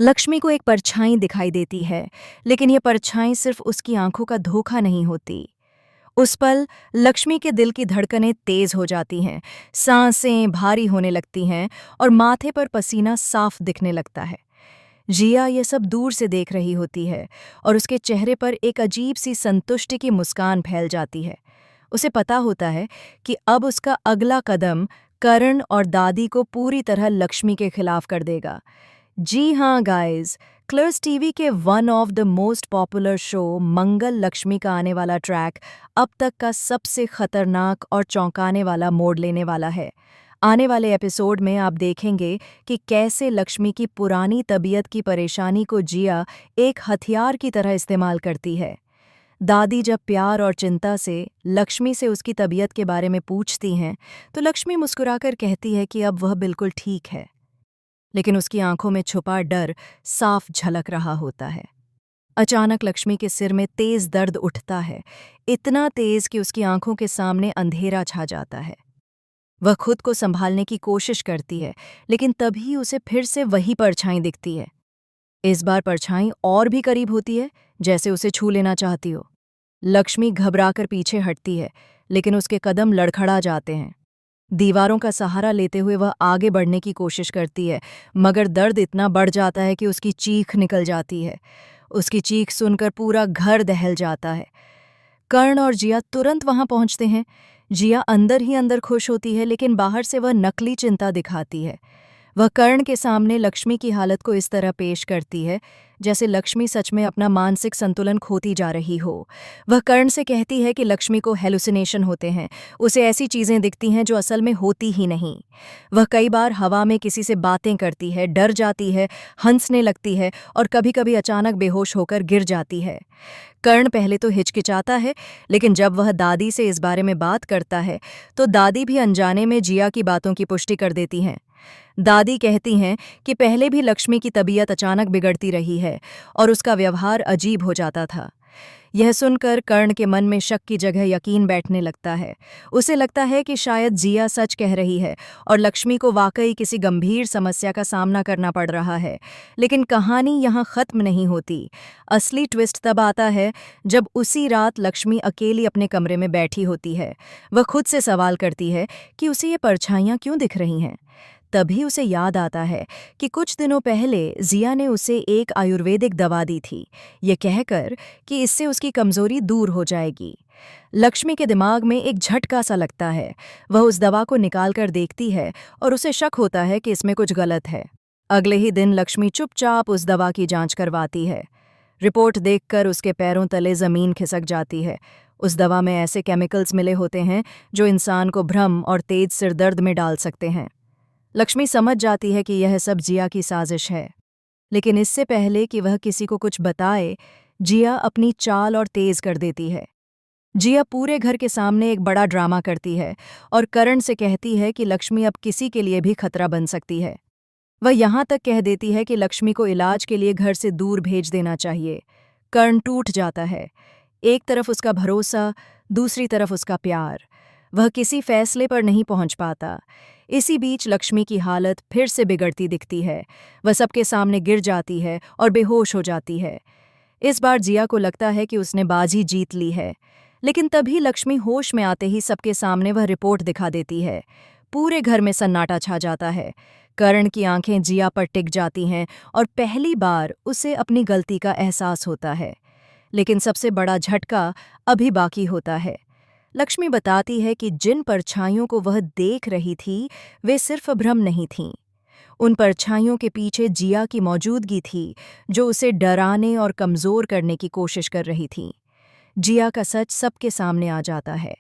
लक्ष्मी को एक परछाई दिखाई देती है, लेकिन यह परछाई सिर्फ उसकी आंखों का धोखा नहीं होती। उस पल लक्ष्मी के दिल की धड़कनें तेज हो जाती हैं, सांसें भारी होने लगती हैं और माथे पर पसीना साफ दिखने लगता है। जिया ये सब दूर से देख रही होती है और उसके चेहरे पर एक अजीब सी संतुष्टि की मुस्कान फैल जाती है। उसे पता होता है कि अब उसका अगला कदम करण और दादी को पूरी तरह लक्ष्मी के खिलाफ कर देगा। जी हाँ गाइस, क्लर्स टीवी के one of the most popular show Mangal Lakshmi का आने वाला ट्रैक अब तक का सबसे खतरनाक और चौंकाने वाला मोड़ लेने वाला है। आने वाले एपिसोड में आप देखेंगे कि कैसे लक्ष्मी की पुरानी तबीयत की परेशानी को जिया एक हथियार की तरह इस्तेमाल करती है। दादी जब प्यार और चिंता से लक्ष्मी से उसकी तबीयत के बारे में पूछती हैं, तो लक्ष्मी मुस्कुराकर कहती है कि अब वह बिल्कुल ठीक है। लेकिन उसकी आंखों में छुपा डर साफ झलक रहा होता है। अचानक लक्ष्मी के सिर में तेज दर्द उठता है, इतना तेज कि उसकी आंखों के सामने अंधेरा छा जाता है। वह खुद को संभालने की कोशिश करती है, लेकिन तभी उसे फिर से वही परछाई दिखती है। इस बार परछाई और भी करीब होती है, जैसे उसे छू लेना चाहती हो। लक्ष्मी घबराकर पीछे हटती है, लेकिन उसके कदम लड़खड़ा जाते हैं। दीवारों का सहारा लेते हुए वह आगे बढ़ने की कोशिश करती है, मगर दर्द इतना बढ़ जाता है कि उसकी चीख निकल जाती है। उसकी चीख सुनकर पूरा घर दहल जाता है। कर्ण और जिया तुरंत वहां पहुंचते हैं। जिया अंदर ही अंदर खुश होती है, लेकिन बाहर से वह नकली चिंता दिखाती है। वह कर्ण के सामने लक्ष्मी की हालत को इस तरह पेश करती है जैसे लक्ष्मी सच में अपना मानसिक संतुलन खोती जा रही हो। वह कर्ण से कहती है कि लक्ष्मी को हेलुसिनेशन होते हैं, उसे ऐसी चीजें दिखती हैं जो असल में होती ही नहीं। वह कई बार हवा में किसी से बातें करती है, डर जाती है, हंसने लगती है और कभी-कभी अचानक बेहोश होकर गिर जाती है। कर्ण पहले तो हिचकिचाता है, लेकिन जब वह दादी से इस बारे में बात करता है, तो दादी भी अनजाने में जिया की बातों की पुष्टि कर देती हैं। दादी कहती हैं कि पहले भी लक्ष्मी की तबीयत अचानक बिगड़ती रही है और उसका व्यवहार अजीब हो जाता था। यह सुनकर कर्ण के मन में शक की जगह यकीन बैठने लगता है। उसे लगता है कि शायद जिया सच कह रही है और लक्ष्मी को वाकई किसी गंभीर समस्या का सामना करना पड़ रहा है। लेकिन कहानी यहाँ खत्म नहीं होती। असली ट्विस्ट तब आता है जब उसी रात लक्ष्मी अकेली अपने कमरे में बैठी होती है। वह खुद से सवाल करती है कि उसे ये परछाइयाँ क्यों दिख रही हैं। तभी उसे याद आता है कि कुछ दिनों पहले जिया ने उसे एक आयुर्वेदिक दवा दी थी, ये कहकर कि इससे उसकी कमजोरी दूर हो जाएगी। लक्ष्मी के दिमाग में एक झटका सा लगता है। वह उस दवा को निकाल कर देखती है और उसे शक होता है कि इसमें कुछ गलत है। अगले ही दिन लक्ष्मी चुपचाप उस दवा की जांच करवाती है। रिपोर्ट देखकर उसके पैरों तले जमीन खिसक जाती है। उस दवा में ऐसे केमिकल्स मिले होते हैं जो इंसान को भ्रम और तेज सिरदर्द में डाल सकते हैं। लक्ष्मी समझ जाती है कि यह सब जिया की साजिश है, लेकिन इससे पहले कि वह किसी को कुछ बताए, जिया अपनी चाल और तेज कर देती है। जिया पूरे घर के सामने एक बड़ा ड्रामा करती है और करण से कहती है कि लक्ष्मी अब किसी के लिए भी खतरा बन सकती है। वह यहाँ तक कह देती है कि लक्ष्मी को इलाज के लिए घर से दूर भेज देना चाहिए। कर्ण टूट जाता है। एक तरफ उसका भरोसा, दूसरी तरफ उसका प्यार। वह किसी फैसले पर नहीं पहुंच पाता। इसी बीच लक्ष्मी की हालत फिर से बिगड़ती दिखती है। वह सबके सामने गिर जाती है और बेहोश हो जाती है। इस बार जिया को लगता है कि उसने बाजी जीत ली है, लेकिन तभी लक्ष्मी होश में आते ही सबके सामने वह रिपोर्ट दिखा देती है। पूरे घर में सन्नाटा छा जाता है। कर्ण की आंखें जिया पर टिक जाती हैं और पहली बार उसे अपनी गलती का एहसास होता है। लेकिन सबसे बड़ा झटका अभी बाकी होता है। लक्ष्मी बताती है कि जिन परछाइयों को वह देख रही थी, वे सिर्फ भ्रम नहीं थीं। उन परछाइयों के पीछे जिया की मौजूदगी थी, जो उसे डराने और कमजोर करने की कोशिश कर रही थी। जिया का सच सबके सामने आ जाता है।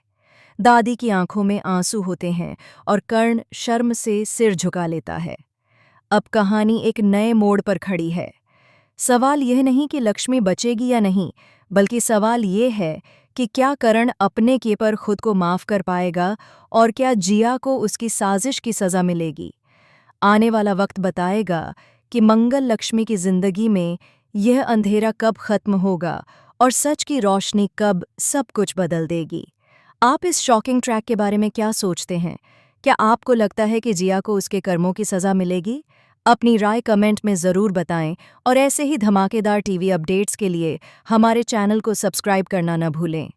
दादी की आंखों में आंसू होते हैं और कर्ण शर्म से सिर झुका लेता है। अब कहानी एक नए मोड़ पर खड़ी है। सवाल यह नहीं कि लक्ष्मी बचेगी या नहीं, बल्कि सवाल ये है कि क्या करण अपने किए पर खुद को माफ कर पाएगा और क्या जिया को उसकी साजिश की सजा मिलेगी। आने वाला वक्त बताएगा कि मंगल लक्ष्मी की जिंदगी में यह अंधेरा कब खत्म होगा और सच की रोशनी कब सब कुछ बदल देगी। आप इस शॉकिंग ट्रैक के बारे में क्या सोचते हैं? क्या आपको लगता है कि जिया को उसके कर्मों की सजा मिलेगी? अपनी राय कमेंट में ज़रूर बताएं और ऐसे ही धमाकेदार टीवी अपडेट्स के लिए हमारे चैनल को सब्सक्राइब करना न भूलें।